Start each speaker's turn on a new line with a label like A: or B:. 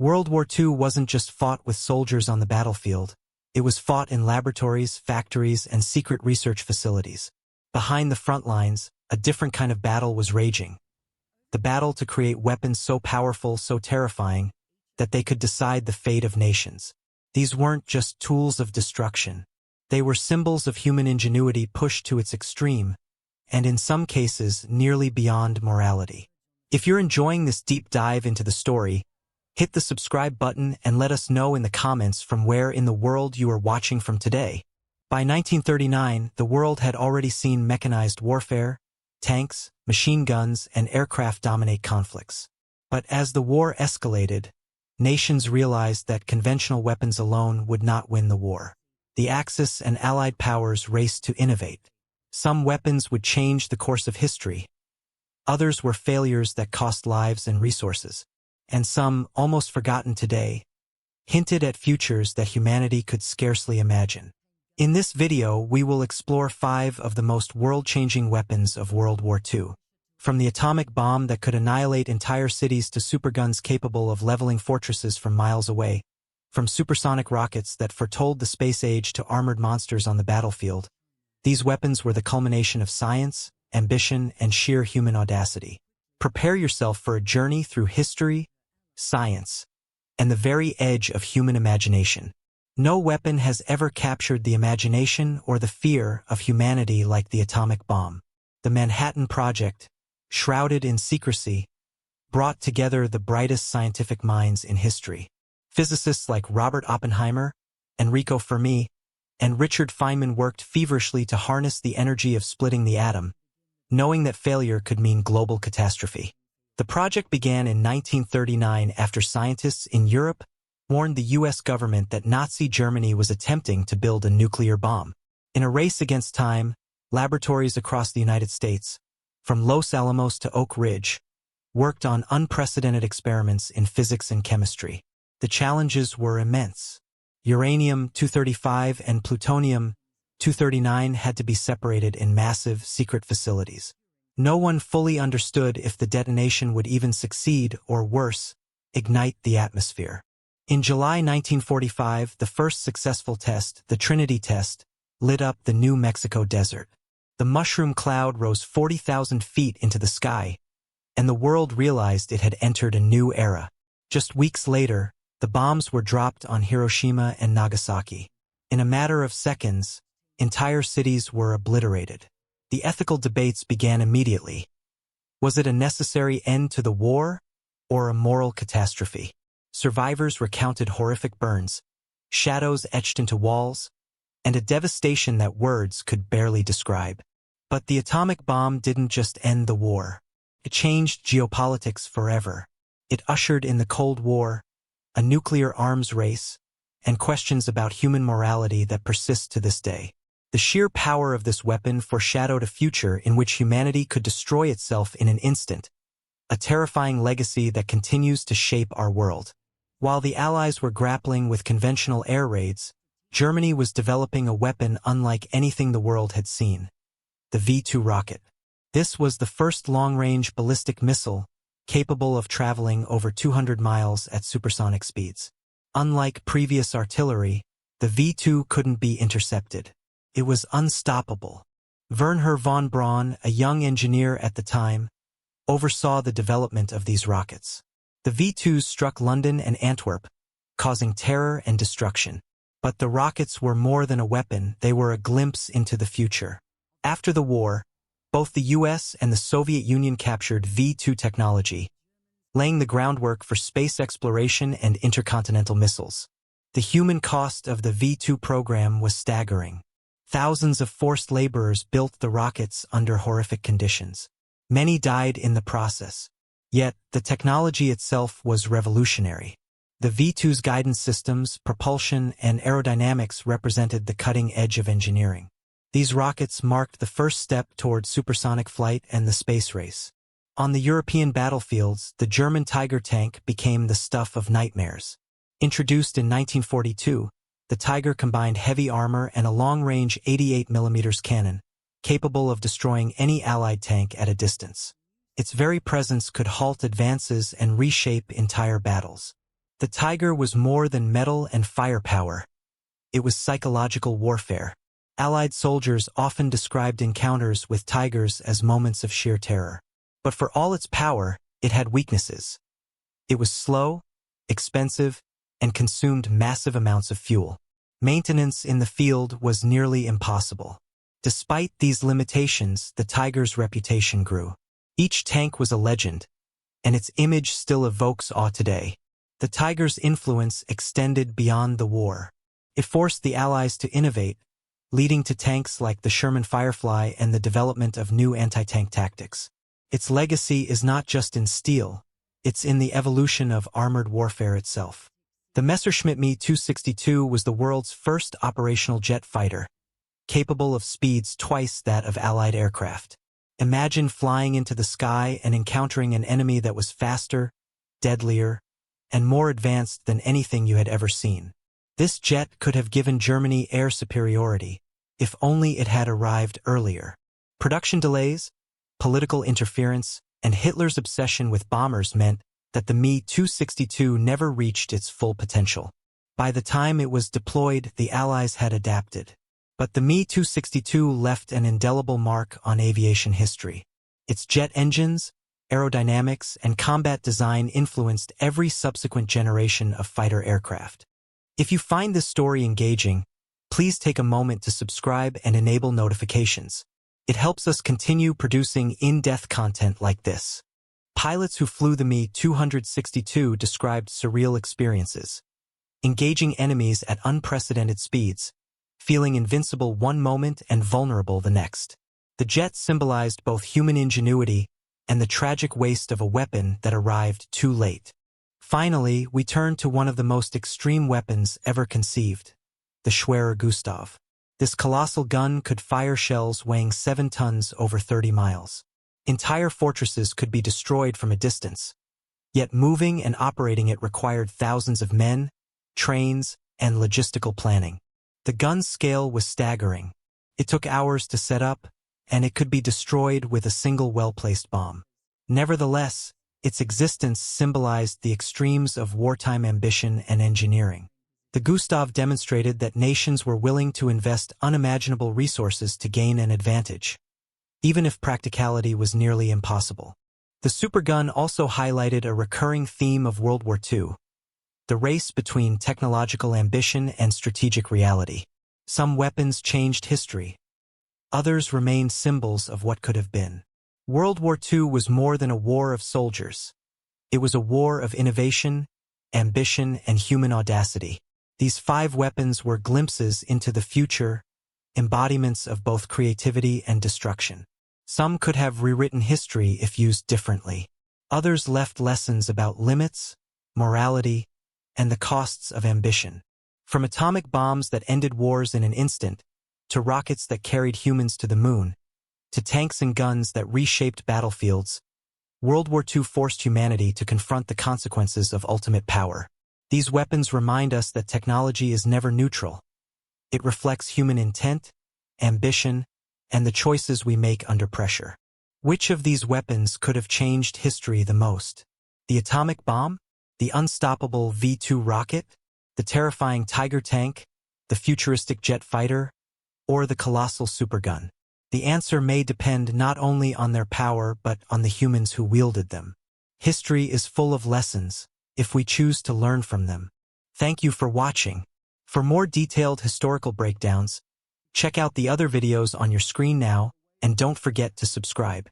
A: World War II wasn't just fought with soldiers on the battlefield. It was fought in laboratories, factories, and secret research facilities. Behind the front lines, a different kind of battle was raging. The battle to create weapons so powerful, so terrifying, that they could decide the fate of nations. These weren't just tools of destruction. They were symbols of human ingenuity pushed to its extreme, and in some cases, nearly beyond morality. If you're enjoying this deep dive into the story, hit the subscribe button and let us know in the comments from where in the world you are watching from today. By 1939, the world had already seen mechanized warfare, tanks, machine guns, and aircraft dominate conflicts. But as the war escalated, nations realized that conventional weapons alone would not win the war. The Axis and Allied powers raced to innovate. Some weapons would change the course of history. Others were failures that cost lives and resources. And some, almost forgotten today, hinted at futures that humanity could scarcely imagine. In this video, we will explore 5 of the most world-changing weapons of World War II. From the atomic bomb that could annihilate entire cities to superguns capable of leveling fortresses from miles away, from supersonic rockets that foretold the space age to armored monsters on the battlefield, these weapons were the culmination of science, ambition, and sheer human audacity. Prepare yourself for a journey through history, science, and the very edge of human imagination. No weapon has ever captured the imagination or the fear of humanity like the atomic bomb. The Manhattan Project, shrouded in secrecy, brought together the brightest scientific minds in history. Physicists like Robert Oppenheimer, Enrico Fermi, and Richard Feynman worked feverishly to harness the energy of splitting the atom, knowing that failure could mean global catastrophe. The project began in 1939 after scientists in Europe warned the U.S. government that Nazi Germany was attempting to build a nuclear bomb. In a race against time, laboratories across the United States, from Los Alamos to Oak Ridge, worked on unprecedented experiments in physics and chemistry. The challenges were immense. Uranium-235 and plutonium-239 had to be separated in massive, secret facilities. No one fully understood if the detonation would even succeed or, worse, ignite the atmosphere. In July 1945, the first successful test, the Trinity test, lit up the New Mexico desert. The mushroom cloud rose 40,000 feet into the sky, and the world realized it had entered a new era. Just weeks later, the bombs were dropped on Hiroshima and Nagasaki. In a matter of seconds, entire cities were obliterated. The ethical debates began immediately. Was it a necessary end to the war, or a moral catastrophe? Survivors recounted horrific burns, shadows etched into walls, and a devastation that words could barely describe. But the atomic bomb didn't just end the war. It changed geopolitics forever. It ushered in the Cold War, a nuclear arms race, and questions about human morality that persist to this day. The sheer power of this weapon foreshadowed a future in which humanity could destroy itself in an instant, a terrifying legacy that continues to shape our world. While the Allies were grappling with conventional air raids, Germany was developing a weapon unlike anything the world had seen: the V-2 rocket. This was the first long-range ballistic missile capable of traveling over 200 miles at supersonic speeds. Unlike previous artillery, the V-2 couldn't be intercepted. It was unstoppable. Wernher von Braun, a young engineer at the time, oversaw the development of these rockets. The V-2s struck London and Antwerp, causing terror and destruction. But the rockets were more than a weapon, they were a glimpse into the future. After the war, both the US and the Soviet Union captured V-2 technology, laying the groundwork for space exploration and intercontinental missiles. The human cost of the V-2 program was staggering. Thousands of forced laborers built the rockets under horrific conditions. Many died in the process. Yet, the technology itself was revolutionary. The V-2's guidance systems, propulsion, and aerodynamics represented the cutting edge of engineering. These rockets marked the first step toward supersonic flight and the space race. On the European battlefields, the German Tiger tank became the stuff of nightmares. Introduced in 1942, the Tiger combined heavy armor and a long-range 88mm cannon, capable of destroying any Allied tank at a distance. Its very presence could halt advances and reshape entire battles. The Tiger was more than metal and firepower. It was psychological warfare. Allied soldiers often described encounters with tigers as moments of sheer terror. But for all its power, it had weaknesses. It was slow, expensive, and consumed massive amounts of fuel. Maintenance in the field was nearly impossible. Despite these limitations, the Tiger's reputation grew. Each tank was a legend, and its image still evokes awe today. The Tiger's influence extended beyond the war. It forced the Allies to innovate, leading to tanks like the Sherman Firefly and the development of new anti-tank tactics. Its legacy is not just in steel, it's in the evolution of armored warfare itself. The Messerschmitt Me 262 was the world's first operational jet fighter, capable of speeds twice that of Allied aircraft. Imagine flying into the sky and encountering an enemy that was faster, deadlier, and more advanced than anything you had ever seen. This jet could have given Germany air superiority, if only it had arrived earlier. Production delays, political interference, and Hitler's obsession with bombers meant that the Me 262 never reached its full potential. By the time it was deployed, the Allies had adapted. But the Me 262 left an indelible mark on aviation history. Its jet engines, aerodynamics, and combat design influenced every subsequent generation of fighter aircraft. If you find this story engaging, please take a moment to subscribe and enable notifications. It helps us continue producing in-depth content like this. Pilots who flew the Me 262 described surreal experiences, engaging enemies at unprecedented speeds, feeling invincible one moment and vulnerable the next. The jet symbolized both human ingenuity and the tragic waste of a weapon that arrived too late. Finally, we turn to one of the most extreme weapons ever conceived, the Schwerer Gustav. This colossal gun could fire shells weighing 7 tons over 30 miles. Entire fortresses could be destroyed from a distance. Yet moving and operating it required thousands of men, trains, and logistical planning. The gun's scale was staggering. It took hours to set up, and it could be destroyed with a single well-placed bomb. Nevertheless, its existence symbolized the extremes of wartime ambition and engineering. The Gustav demonstrated that nations were willing to invest unimaginable resources to gain an advantage, even if practicality was nearly impossible. The supergun also highlighted a recurring theme of World War II, the race between technological ambition and strategic reality. Some weapons changed history. Others remained symbols of what could have been. World War II was more than a war of soldiers. It was a war of innovation, ambition, and human audacity. These 5 weapons were glimpses into the future, embodiments of both creativity and destruction. Some could have rewritten history if used differently. Others left lessons about limits, morality, and the costs of ambition. From atomic bombs that ended wars in an instant, to rockets that carried humans to the moon, to tanks and guns that reshaped battlefields, World War II forced humanity to confront the consequences of ultimate power. These weapons remind us that technology is never neutral. It reflects human intent, ambition, and the choices we make under pressure. Which of these weapons could have changed history the most? The atomic bomb? The unstoppable V-2 rocket? The terrifying Tiger tank? The futuristic jet fighter? Or the colossal supergun? The answer may depend not only on their power but on the humans who wielded them. History is full of lessons, if we choose to learn from them. Thank you for watching. For more detailed historical breakdowns, check out the other videos on your screen now, and don't forget to subscribe.